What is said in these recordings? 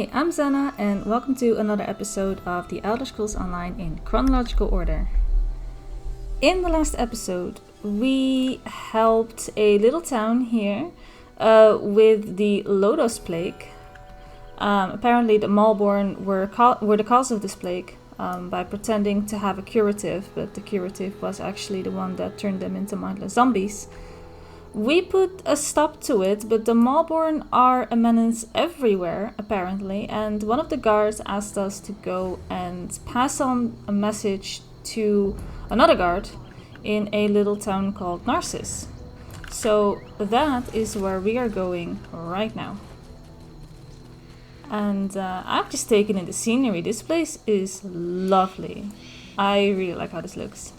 Hi, I'm Zana, and welcome to another episode of the Elder Scrolls Online in chronological order. In the last episode, we helped a little town here with the Lodos plague. Apparently, the Malborn were the cause of this plague by pretending to have a curative, but the curative was actually the one that turned them into mindless zombies. We put a stop to it, but the Malborn are a menace everywhere, apparently, and one of the guards asked us to go and pass on a message to another guard in a little town called Narcissus. So that is where we are going right now. And I've just taken in the scenery. This place is lovely. I really like how this looks.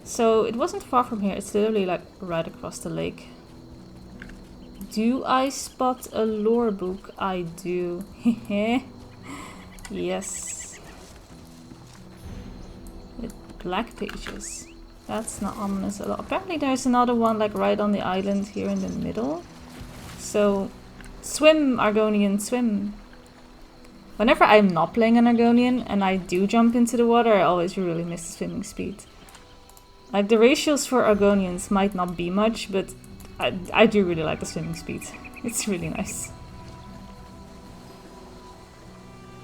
So it wasn't far from here. It's literally like right across the lake. Do I spot a lore book? I do. Yes. With black pages. That's not ominous at all. Apparently there's another one like right on the island here in the middle. So swim, Argonian, swim. Whenever I'm not playing an Argonian and I do jump into the water, I always really miss the swimming speed. Like, the ratios for Argonians might not be much, but I do really like the swimming speed. It's really nice.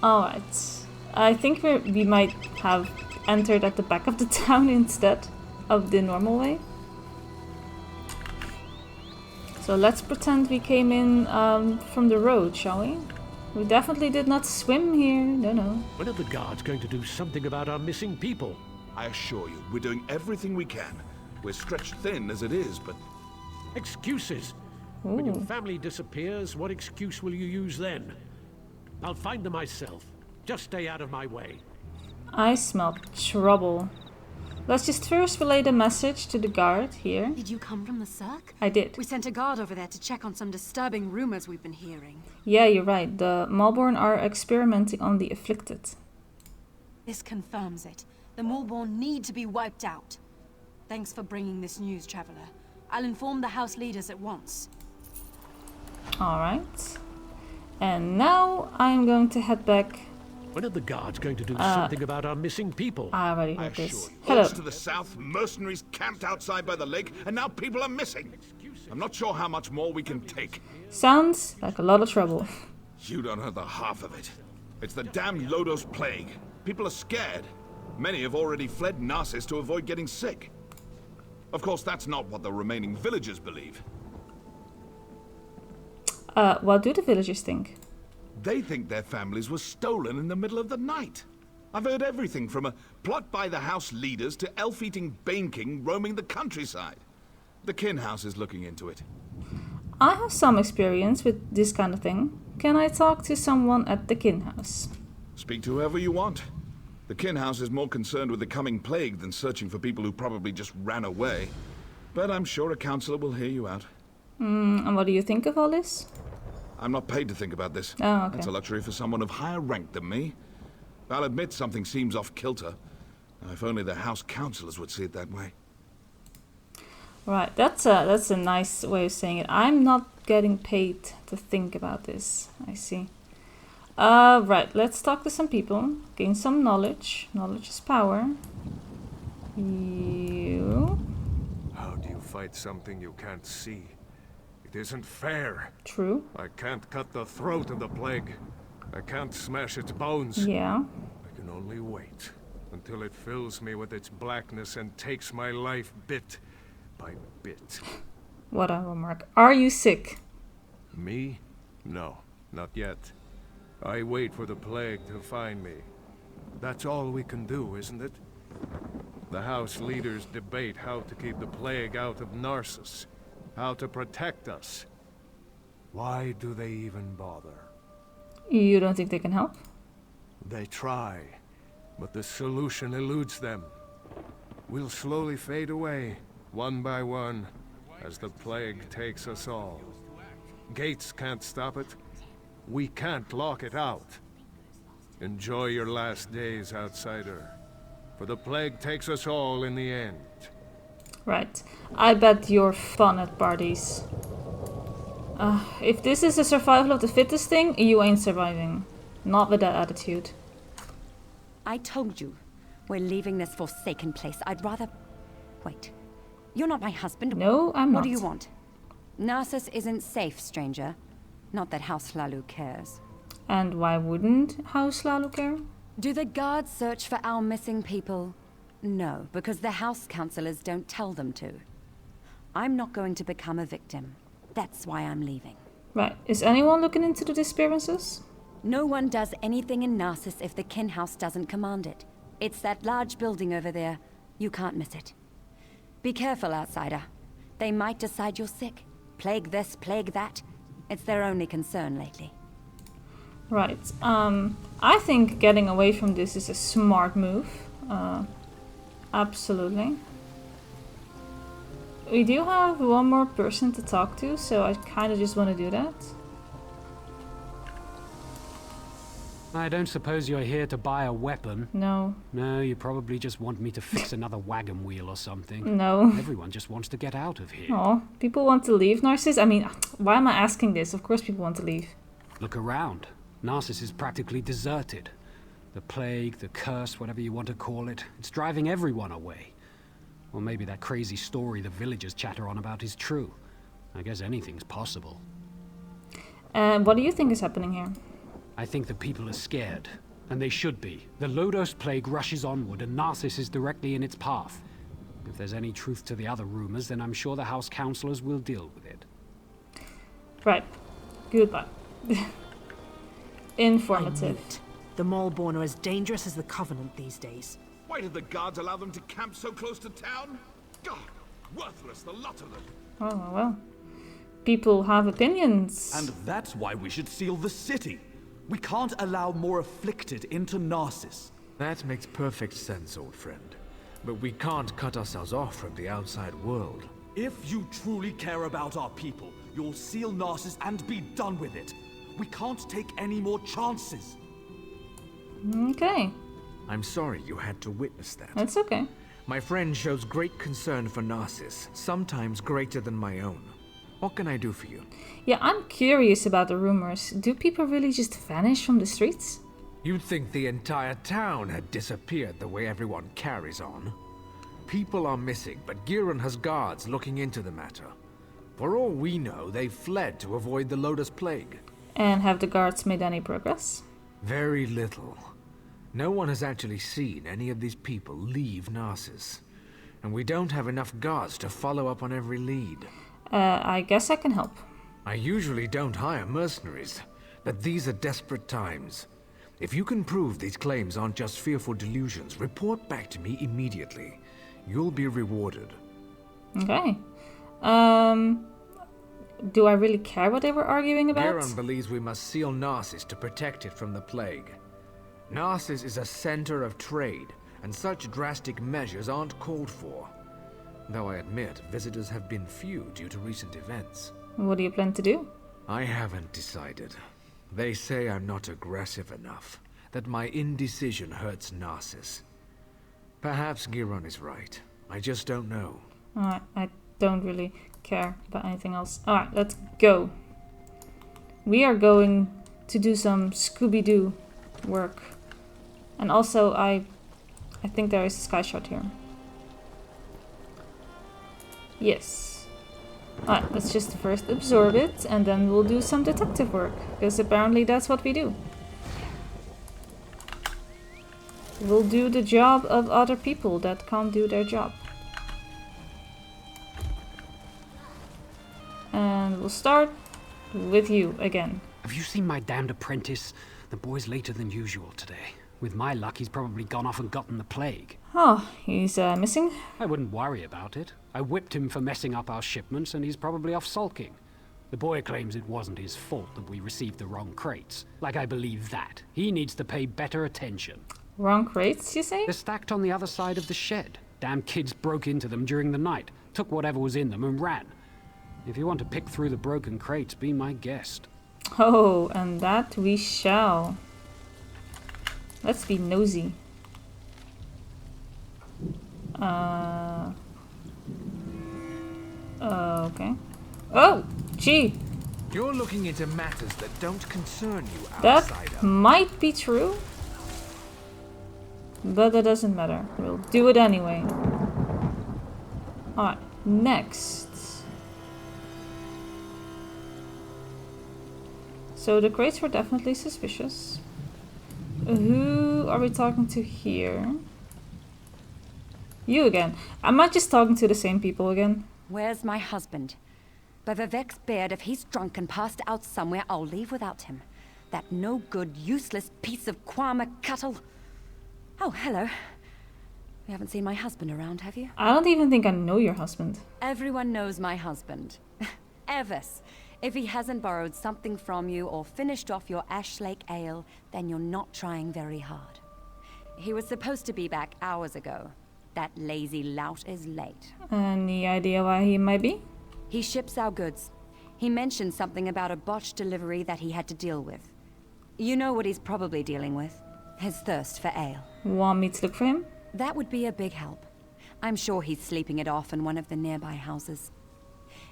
Alright. I think we might have entered at the back of the town instead of the normal way. So let's pretend we came in from the road, shall we? We definitely did not swim here, no. When are the guards going to do something about our missing people? I assure you, we're doing everything we can. We're stretched thin as it is, but... Excuses! Ooh. When your family disappears, what excuse will you use then? I'll find them myself. Just stay out of my way. I smell trouble. Let's just first relay the message to the guard here. Did you come from the Cirque? I did. We sent a guard over there to check on some disturbing rumors we've been hearing. Yeah, you're right. The Malborn are experimenting on the afflicted. This confirms it. The Malborn need to be wiped out. Thanks for bringing this news, Traveler. I'll inform the house leaders at once. Alright. And now I'm going to head back. When are the guards going to do something about our missing people? I already I heard assure this. you, Hello. odds to the south, mercenaries camped outside by the lake, and now people are missing. I'm not sure how much more we can take. Sounds like a lot of trouble. You don't know the half of it. It's the damn Lodos plague. People are scared. Many have already fled Narcissus to avoid getting sick. Of course, that's not what the remaining villagers believe. What do the villagers think? They think their families were stolen in the middle of the night. I've heard everything from a plot by the house leaders to elf-eating Bane King roaming the countryside. The Kin House is looking into it. I have some experience with this kind of thing. Can I talk to someone at the Kin House? Speak to whoever you want. The Kin House is more concerned with the coming plague than searching for people who probably just ran away. But I'm sure a counselor will hear you out. And what do you think of all this? I'm not paid to think about this. Oh, okay. That's a luxury for someone of higher rank than me. I'll admit something seems off kilter. If only the house counselors would see it that way. Right, that's a nice way of saying it. I'm not getting paid to think about this. I see. Right, let's talk to some people. Gain some knowledge. Knowledge is power. You. How do you fight something you can't see? It isn't fair. True. I can't cut the throat of the plague. I can't smash its bones. Yeah. I can only wait until it fills me with its blackness and takes my life bit by bit. What a remark. Are you sick? Me? No, not yet. I wait for the plague to find me. That's all we can do, isn't it? The house leaders debate how to keep the plague out of Narcissus, how to protect us. Why do they even bother? You don't think they can help? They try, but the solution eludes them. We'll slowly fade away, one by one, as the plague takes us all. Gates can't stop it. We can't lock it out. Enjoy your last days, outsider. For the plague takes us all in the end. Right. I bet you're fun at parties. If this is a survival of the fittest thing, you ain't surviving. Not with that attitude. I told you, we're leaving this forsaken place. I'd rather... Wait. You're not my husband. No, I'm not. What do you want? Narcissus isn't safe, stranger. Not that House Lalu cares. And why wouldn't House Lalu care? Do the guards search for our missing people? No, because the house councillors don't tell them to. I'm not going to become a victim. That's why I'm leaving. Right. Is anyone looking into the disappearances? No one does anything in Narcissus if the kin house doesn't command it. It's that large building over there. You can't miss it. Be careful, outsider. They might decide you're sick. Plague this, plague that. It's their only concern lately. Right. I think getting away from this is a smart move. Absolutely. We do have one more person to talk to, so I kind of just want to do that. I don't suppose you're here to buy a weapon. No. No, you probably just want me to fix another wagon wheel or something. No. Everyone just wants to get out of here. Oh, people want to leave Narcissus? I mean, why am I asking this? Of course people want to leave. Look around. Narcissus is practically deserted. The plague, the curse, whatever you want to call it, it's driving everyone away. Or maybe that crazy story the villagers chatter on about is true. I guess anything's possible. What do you think is happening here? I think the people are scared, and they should be. The Lodos plague rushes onward, and Narcissus is directly in its path. If there's any truth to the other rumors, then I'm sure the house councillors will deal with it. Right. Goodbye. I knew Informative. it. The Maulborn are as dangerous as the Covenant these days. Why did the guards allow them to camp so close to town? God, worthless, the lot of them. Oh, well. People have opinions. And that's why we should seal the city. We can't allow more afflicted into Narcissus. That makes perfect sense, old friend. But we can't cut ourselves off from the outside world. If you truly care about our people, you'll seal Narcissus and be done with it. We can't take any more chances. Okay. I'm sorry you had to witness that. That's okay. My friend shows great concern for Narcissus, sometimes greater than my own. What can I do for you? Yeah, I'm curious about the rumors. Do people really just vanish from the streets? You'd think the entire town had disappeared the way everyone carries on. People are missing, but Giron has guards looking into the matter. For all we know, they fled to avoid the Lotus Plague. And have the guards made any progress? Very little. No one has actually seen any of these people leave Narcissus. And we don't have enough guards to follow up on every lead. I guess I can help. I usually don't hire mercenaries, but these are desperate times. If you can prove these claims aren't just fearful delusions, report back to me immediately. You'll be rewarded. Okay. Do I really care what they were arguing about? Giron believes we must seal Narcissus to protect it from the plague. Narcissus is a center of trade, and such drastic measures aren't called for. Though I admit, visitors have been few due to recent events. What do you plan to do? I haven't decided. They say I'm not aggressive enough, that my indecision hurts Narcissus. Perhaps Giron is right. I just don't know. Alright, I don't really care about anything else. Alright, let's go. We are going to do some Scooby-Doo work. And also, I think there is a sky shot here. Yes. Alright, let's just first absorb it, and then we'll do some detective work. Because apparently that's what we do. We'll do the job of other people that can't do their job. And we'll start with you again. Have you seen my damned apprentice? The boy's later than usual today. With my luck, he's probably gone off and gotten the plague. Oh, he's missing? I wouldn't worry about it. I whipped him for messing up our shipments, and he's probably off sulking. The boy claims it wasn't his fault that we received the wrong crates. Like I believe that. He needs to pay better attention. Wrong crates, you say? They're stacked on the other side of the shed. Damn kids broke into them during the night, took whatever was in them and ran. If you want to pick through the broken crates, be my guest. Oh, and that we shall. Let's be nosy. Okay. Oh, gee. You're looking into matters that don't concern you, That outsider. might be true. But that doesn't matter. We'll do it anyway. Alright, next. So the crates were definitely suspicious. Who are we talking to here? You again. Am I just talking to the same people again? Where's my husband? By Vivek's beard, if he's drunk and passed out somewhere, I'll leave without him. That no-good, useless piece of Kwama cattle. Oh, hello. You haven't seen my husband around, have you? I don't even think I know your husband. Everyone knows my husband. Evis. If he hasn't borrowed something from you or finished off your Ash Lake ale, then you're not trying very hard. He was supposed to be back hours ago. That lazy lout is late. Any idea why he might be? He ships our goods. He mentioned something about a botched delivery that he had to deal with. You know what he's probably dealing with. His thirst for ale. Want me to look for him? That would be a big help. I'm sure he's sleeping it off in one of the nearby houses.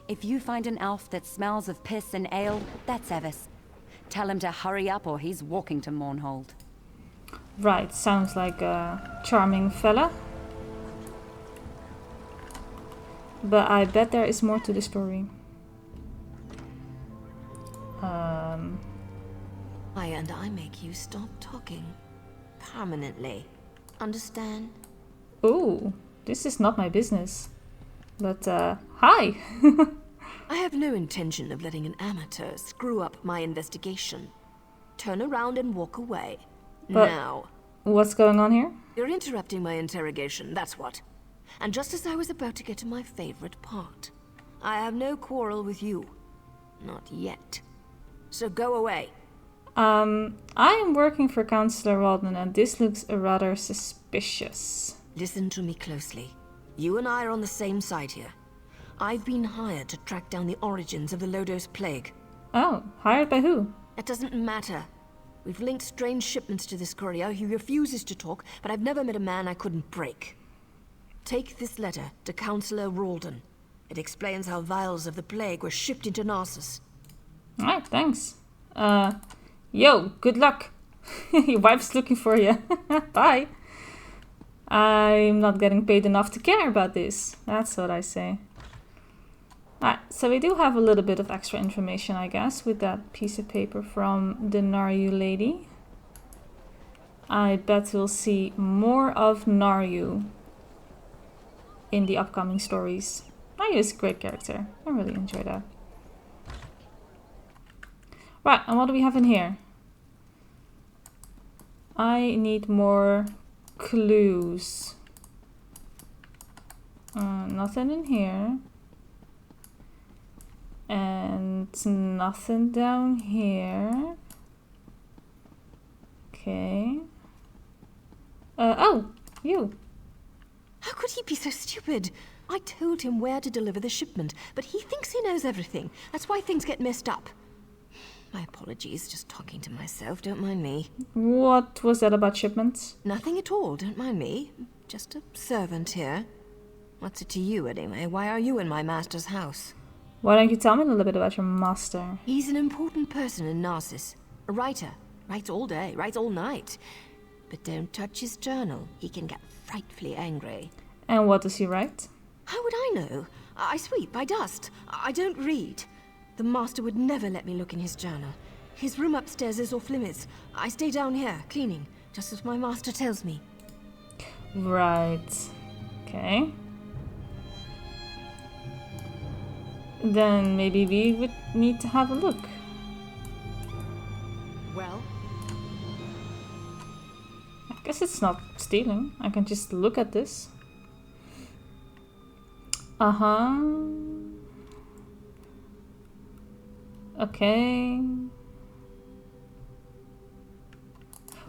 If you find an elf that smells of piss and ale, that's Evis. Tell him to hurry up or he's walking to Mournhold. Right, sounds like a charming fella. But I bet there is more to the story. And I make you stop talking. Permanently. Understand? Ooh, this is not my business. But, hi! I have no intention of letting an amateur screw up my investigation. Turn around and walk away. But now. What's going on here? You're interrupting my interrogation, that's what. And just as I was about to get to my favorite part. I have no quarrel with you. Not yet. So go away. I am working for Councillor Walden and this looks rather suspicious. Listen to me closely. You and I are on the same side here. I've been hired to track down the origins of the Lodos Plague. Oh, hired by who? It doesn't matter. We've linked strange shipments to this courier. He refuses to talk, but I've never met a man I couldn't break. Take this letter to Councillor Walden. It explains how vials of the plague were shipped into Narcissus. Alright, thanks. Yo, good luck. Your wife's looking for you. Bye. I'm not getting paid enough to care about this. That's what I say. Alright, so we do have a little bit of extra information, I guess, with that piece of paper from the Naryu lady. I bet we'll see more of Naryu in the upcoming stories. Naryu is a great character. I really enjoy that. Right, and what do we have in here? I need more clues. Nothing in here. And nothing down here. Okay. Oh, you. How could he be so stupid? I told him where to deliver the shipment, but he thinks he knows everything. That's why things get messed up. My apologies, just talking to myself, don't mind me. What was that about shipments? Nothing at all, don't mind me. Just a servant here. What's it to you, anyway? Why are you in my master's house? Why don't you tell me a little bit about your master? He's an important person in Narcissus. A writer. Writes all day, writes all night. But don't touch his journal. He can get frightfully angry. And what does he write? How would I know? I sweep, I dust. I don't read. The master would never let me look in his journal. His room upstairs is off limits. I stay down here, cleaning, just as my master tells me. Right. Okay. Then maybe we would need to have a look. Well? I guess it's not stealing. I can just look at this. Okay.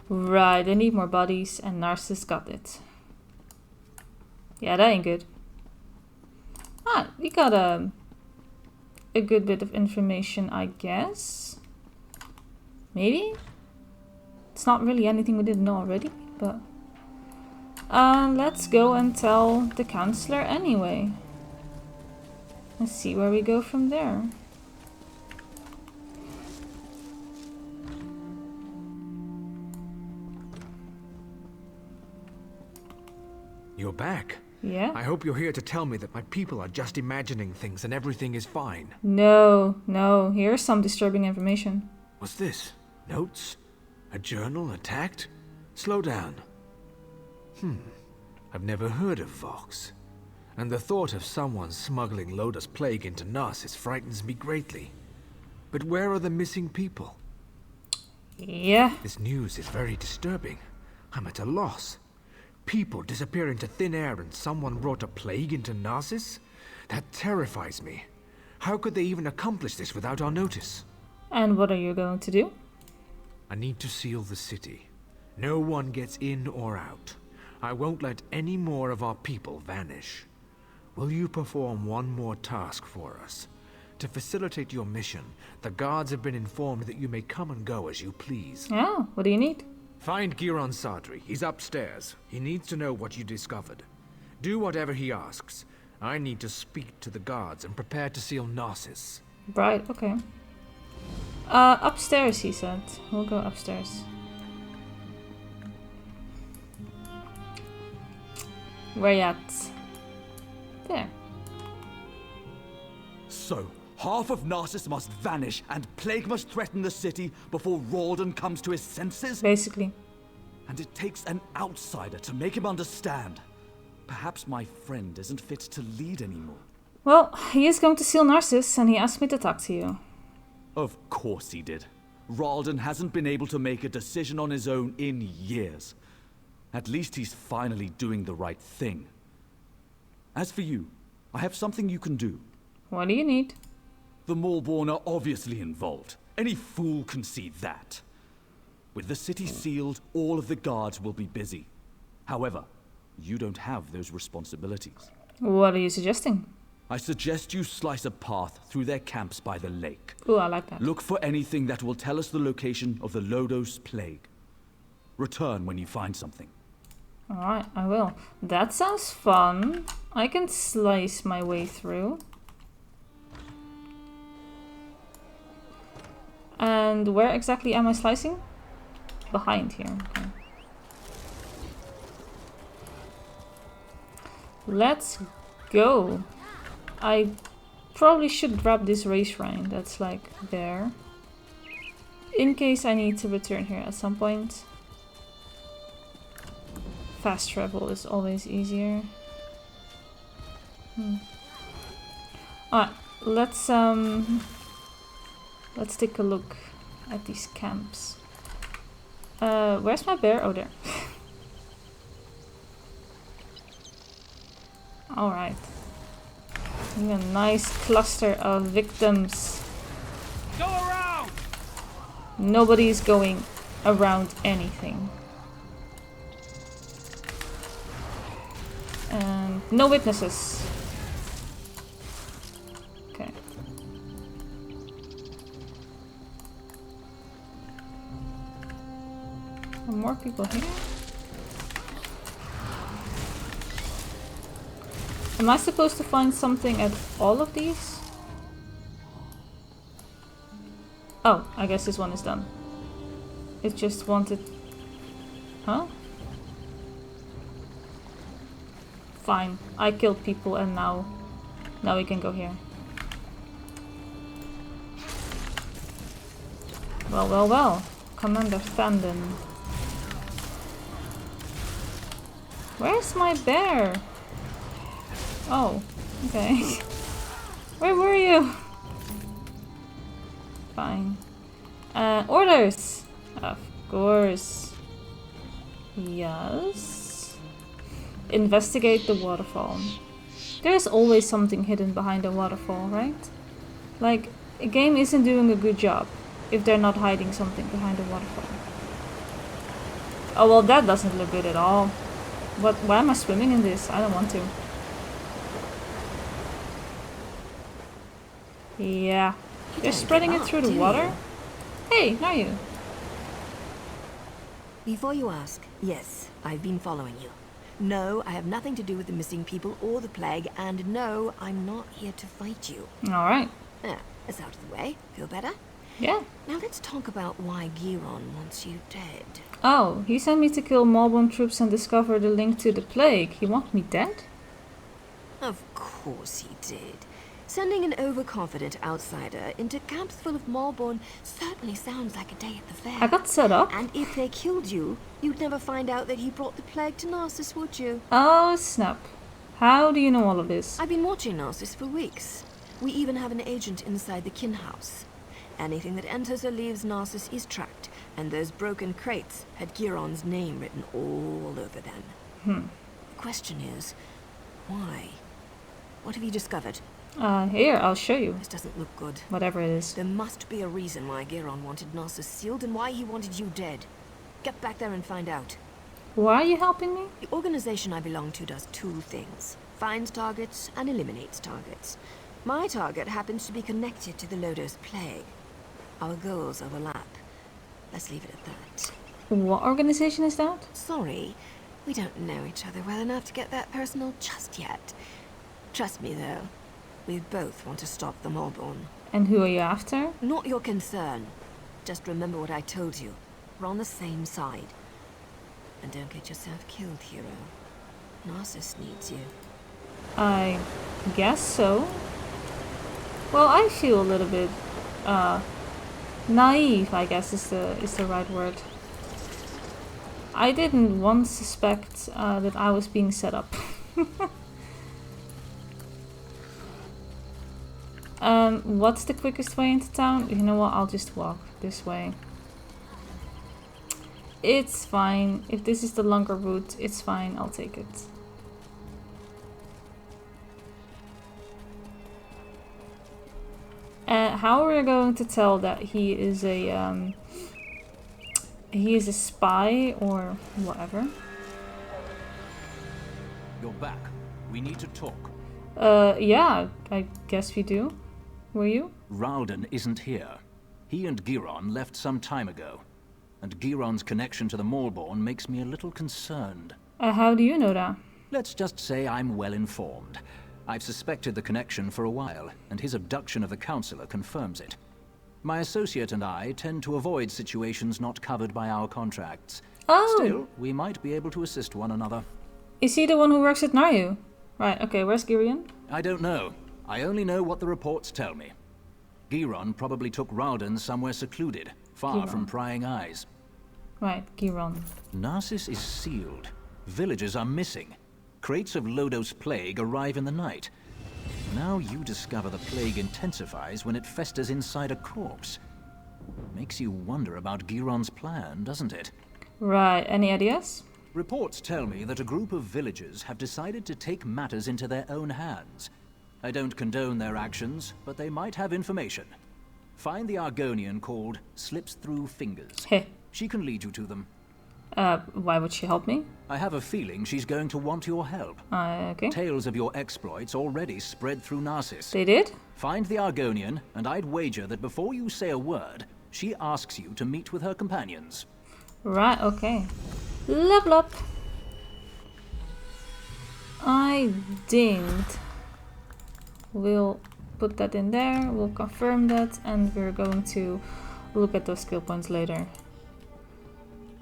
Right, I need more bodies and Narcissus got it. Yeah, that ain't good. Ah, we got a good bit of information, I guess. Maybe? It's not really anything we didn't know already, but... let's go and tell the counselor anyway. Let's see where we go from there. You're back. Yeah? I hope you're here to tell me that my people are just imagining things and everything is fine. No. Here's some disturbing information. What's this? Notes? A journal attacked? Slow down. I've never heard of Vox. And the thought of someone smuggling Loda's plague into Narcissus frightens me greatly. But where are the missing people? Yeah. This news is very disturbing. I'm at a loss. People disappear into thin air and someone brought a plague into Narcissus? That terrifies me. How could they even accomplish this without our notice? And what are you going to do? I need to seal the city. No one gets in or out. I won't let any more of our people vanish. Will you perform one more task for us? To facilitate your mission, the guards have been informed that you may come and go as you please. Oh, what do you need? Find Giron Sadri. He's upstairs. He needs to know what you discovered. Do whatever he asks. I need to speak to the guards and prepare to seal Narcissus. Right, okay. Upstairs, he said. We'll go upstairs. Where you at? There. So, half of Narcissus must vanish and plague must threaten the city before Rawdon comes to his senses? Basically. And it takes an outsider to make him understand. Perhaps my friend isn't fit to lead anymore. Well, he is going to seal Narcissus and he asked me to talk to you. Of course he did. Rawdon hasn't been able to make a decision on his own in years. At least he's finally doing the right thing. As for you, I have something you can do. What do you need? The Maulborn are obviously involved. Any fool can see that. With the city sealed, all of the guards will be busy. However, you don't have those responsibilities. What are you suggesting? I suggest you slice a path through their camps by the lake. Ooh, I like that. Look for anything that will tell us the location of the Lodos plague. Return when you find something. Alright, I will. That sounds fun. I can slice my way through. And where exactly am I slicing? Behind here. Okay. Let's go. I probably should grab this race shrine that's like there. In case I need to return here at some point. Fast travel is always easier. Alright, let's take a look at these camps. Where's my bear? Oh, there. Alright. A nice cluster of victims. Go around! Nobody's going around anything. And no witnesses. Okay. Are more people here? Am I supposed to find something at all of these? Oh, I guess this one is done. It just wanted... Huh? Fine. I killed people and now we can go here. Well. Commander Fandon. Where's my bear? Oh, okay. Where were you? Fine. Orders! Of course. Yes. Investigate the waterfall. There's always something hidden behind a waterfall, right? Like, a game isn't doing a good job if they're not hiding something behind a waterfall. Oh well, that doesn't look good at all. Why am I swimming in this? I don't want to. Yeah. They're spreading it through the water? Hey, not you. Before you ask, yes, I've been following you. No, I have nothing to do with the missing people or the plague, and no, I'm not here to fight you. Alright. There, that's out of the way. Feel better? Yeah. Now let's talk about why Giron wants you dead. Oh, he sent me to kill Malborn troops and discover the link to the plague. He wants me dead? Of course he did. Sending an overconfident outsider into camps full of Malborn certainly sounds like a day at the fair. I got set up. And if they killed you, you'd never find out that he brought the plague to Narcissus, would you? Oh, snap. How do you know all of this? I've been watching Narcissus for weeks. We even have an agent inside the kin house. Anything that enters or leaves Narcissus is tracked, and those broken crates had Giron's name written all over them. The question is, why? What have you discovered? Here, I'll show you. This doesn't look good. Whatever it is. There must be a reason why Giron wanted Narcissus sealed and why he wanted you dead. Get back there and find out. Why are you helping me? The organization I belong to does two things. Finds targets and eliminates targets. My target happens to be connected to the Lodos plague. Our goals overlap. Let's leave it at that. What organization is that? Sorry, we don't know each other well enough to get that personal just yet. Trust me, though. We both want to stop the Malborn. And who are you after? Not your concern. Just remember what I told you. We're on the same side. And don't get yourself killed, hero. Narcissus needs you. I guess so. Well, I feel a little bit, naive, I guess is the right word. I didn't once suspect that I was being set up. What's the quickest way into town? You know what, I'll just walk this way. It's fine. If this is the longer route, it's fine, I'll take it. How are we going to tell that he is a spy or whatever? You're back. We need to talk. Yeah, I guess we do. Were you? Ralden isn't here. He and Giron left some time ago. And Giron's connection to the Malborn makes me a little concerned. How do you know that? Let's just say I'm well informed. I've suspected the connection for a while, and his abduction of the Councillor confirms it. My associate and I tend to avoid situations not covered by our contracts. Oh! Still, we might be able to assist one another. Is he the one who works at Naru? Right, okay, where's Girion? I don't know. I only know what the reports tell me. Giron probably took Ralden somewhere secluded, far from prying eyes. Right, Giron. Narcissus is sealed. Villagers are missing. Crates of Lodos plague arrive in the night. Now you discover the plague intensifies when it festers inside a corpse. Makes you wonder about Giron's plan, doesn't it? Right, any ideas? Reports tell me that a group of villagers have decided to take matters into their own hands. I don't condone their actions, but they might have information. Find the Argonian called Slips Through Fingers. Heh. She can lead you to them. Why would she help me? I have a feeling she's going to want your help. Okay. Tales of your exploits already spread through Narcissus. They did? Find the Argonian, and I'd wager that before you say a word, she asks you to meet with her companions. Right, okay. Level up. I dinged. We'll put that in there, we'll confirm that, and we're going to look at those skill points later.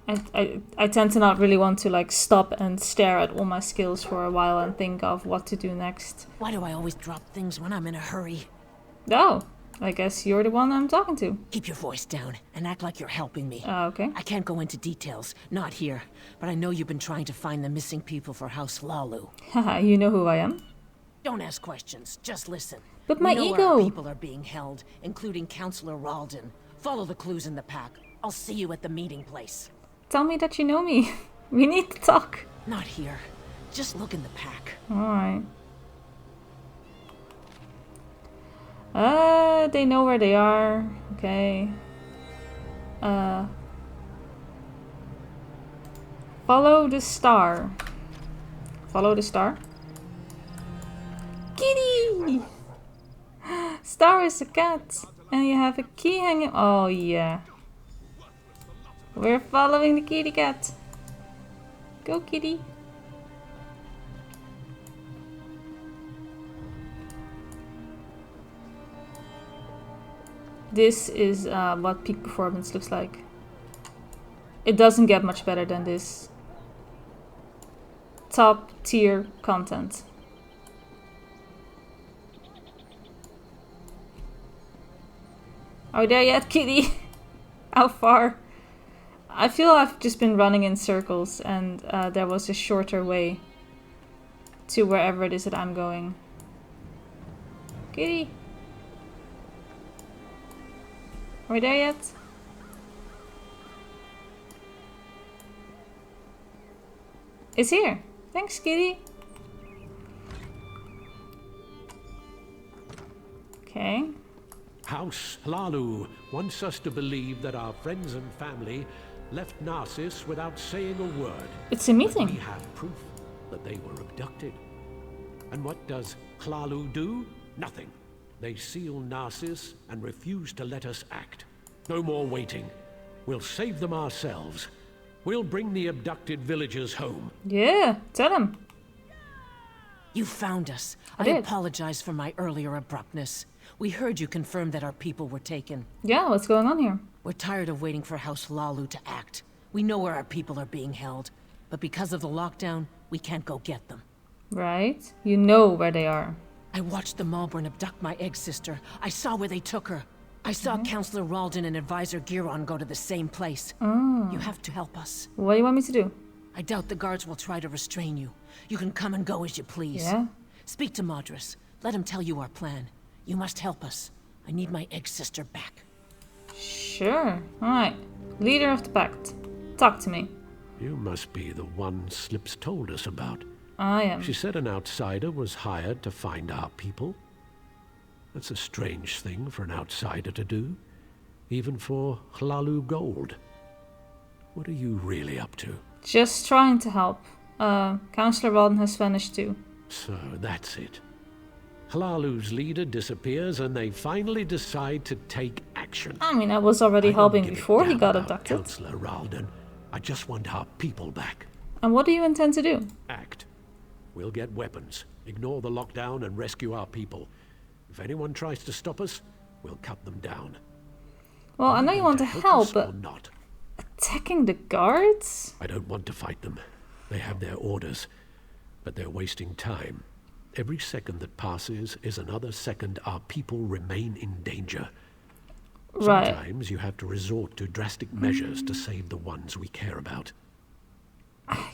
I tend to not really want to like stop and stare at all my skills for a while and think of what to do next. Why do I always drop things when I'm in a hurry? Oh, I guess you're the one I'm talking to. Keep your voice down and act like you're helping me. Okay. I can't go into details, not here, but I know you've been trying to find the missing people for House Lalu. Haha, you know who I am? Don't ask questions, just listen. But my We know ego. where our people are being held, including Councillor Ralden. Follow the clues in the pack. I'll see you at the meeting place. Tell me that you know me. We need to talk. Not here. Just look in the pack. Alright. They know where they are. Okay. Follow the star. Follow the star. Kitty! Star is a cat. And you have a key hanging. Oh, yeah. We're following the kitty cat. Go, kitty. This is what peak performance looks like. It doesn't get much better than this. Top tier content. Are we there yet, kitty? How far? I feel I've just been running in circles and there was a shorter way to wherever it is that I'm going. Kitty? Are we there yet? It's here. Thanks, kitty. Okay. House Hlalu wants us to believe that our friends and family left Narcissus without saying a word. It's a meeting. We have proof that they were abducted. And what does Hlalu do? Nothing. They seal Narcissus and refuse to let us act. No more waiting. We'll save them ourselves. We'll bring the abducted villagers home. Yeah, tell them. You found us. I I did. apologize for my earlier abruptness. We heard you confirm that our people were taken. Yeah, what's going on here? We're tired of waiting for House Hlalu to act. We know where our people are being held, but because of the lockdown, we can't go get them. Right. You know where they are. I watched the Malborn abduct my egg sister. I saw where they took her. I saw Counselor Ralden and Advisor Giron go to the same place. You have to help us. What do you want me to do? I doubt the guards will try to restrain you. You can come and go as you please. Yeah? Speak to Madras. Let him tell you our plan. You must help us. I need my egg sister back. Sure. Alright. Leader of the pact. Talk to me. You must be the one Slips told us about. I am. She said an outsider was hired to find our people. That's a strange thing for an outsider to do, even for Hlalu Gold. What are you really up to? Just trying to help. Counselor Walden has vanished too. So that's it. Hlalu's leader disappears and they finally decide to take action. I mean, I was already I don't helping give a before he damn got about abducted. Counselor Ralden. I just want our people back. And what do you intend to do? Act. We'll get weapons, ignore the lockdown and rescue our people. If anyone tries to stop us, we'll cut them down. Well, I know you want to help, but or not. attacking the guards? I don't want to fight them. They have their orders, but they're wasting time. Every second that passes is another second our people remain in danger. Right. Sometimes you have to resort to drastic measures to save the ones we care about.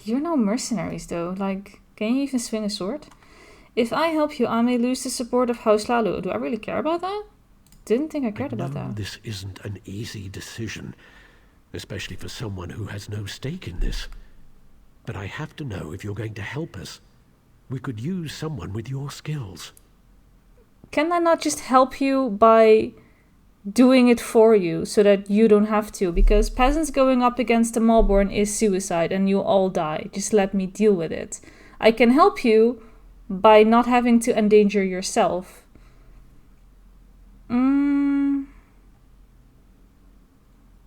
You're no mercenaries though. Like, can you even swing a sword? If I help you, I may lose the support of House Hlalu. Do I really care about that? Didn't think I cared about that. This isn't an easy decision, especially for someone who has no stake in this. But I have to know if you're going to help us. We could use someone with your skills. Can I not just help you by doing it for you so that you don't have to? Because peasants going up against the Malborn is suicide and you all die. Just let me deal with it. I can help you by not having to endanger yourself.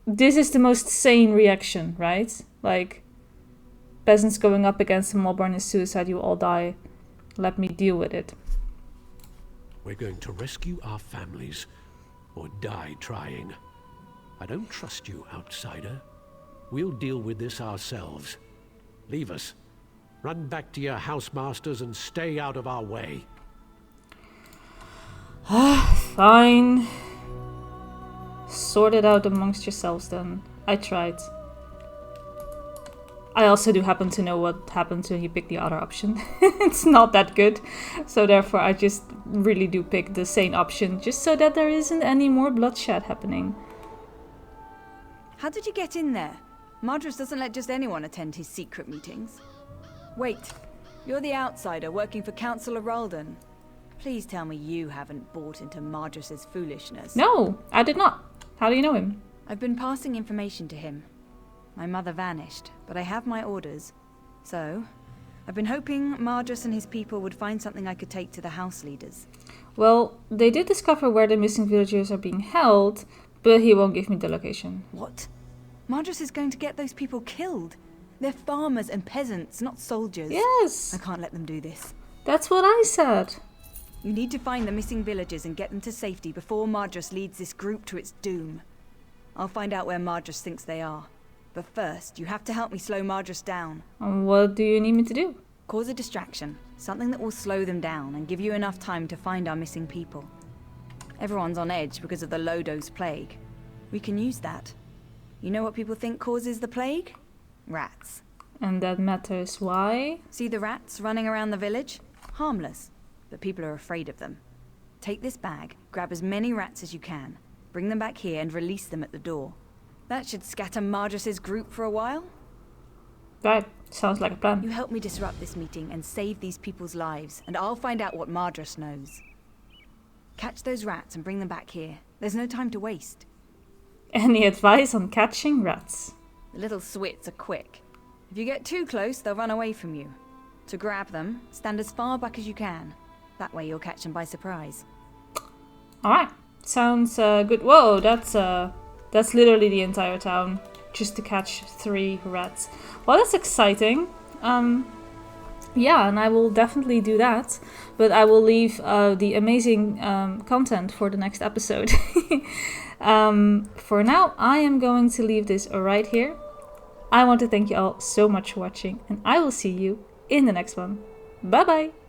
This is the most sane reaction, right? Like, peasants going up against the Malborn is suicide, you all die. Let me deal with it. We're going to rescue our families, or die trying. I don't trust you, outsider. We'll deal with this ourselves. Leave us. Run back to your housemasters and stay out of our way. Fine. Sort it out amongst yourselves then. I tried. I also do happen to know what happens when you pick the other option. It's not that good. So therefore I just really do pick the sane option, just so that there isn't any more bloodshed happening. How did you get in there? Madras doesn't let just anyone attend his secret meetings. Wait, you're the outsider working for Counselor Ralden. Please tell me you haven't bought into Madras's foolishness. No, I did not. How do you know him? I've been passing information to him. My mother vanished, but I have my orders. So, I've been hoping Madras and his people would find something I could take to the house leaders. Well, they did discover where the missing villagers are being held, but he won't give me the location. What? Madras is going to get those people killed. They're farmers and peasants, not soldiers. Yes! I can't let them do this. That's what I said. You need to find the missing villagers and get them to safety before Madras leads this group to its doom. I'll find out where Madras thinks they are. But first, you have to help me slow Madras down. What do you need me to do? Cause a distraction. Something that will slow them down and give you enough time to find our missing people. Everyone's on edge because of the low-dose plague. We can use that. You know what people think causes the plague? Rats. And that matters why? See the rats running around the village? Harmless, but people are afraid of them. Take this bag, grab as many rats as you can, bring them back here and release them at the door. That should scatter Mardras's group for a while. Right, sounds like a plan. You help me disrupt this meeting and save these people's lives, and I'll find out what Madras knows. Catch those rats and bring them back here. There's no time to waste. Any advice on catching rats? The little swits are quick. If you get too close, they'll run away from you. To grab them, stand as far back as you can. That way you'll catch them by surprise. Alright, sounds good. Whoa, that's literally the entire town. Just to catch 3 rats. Well, that's exciting. Yeah, and I will definitely do that. But I will leave the amazing content for the next episode. For now, I am going to leave this right here. I want to thank you all so much for watching. And I will see you in the next one. Bye bye!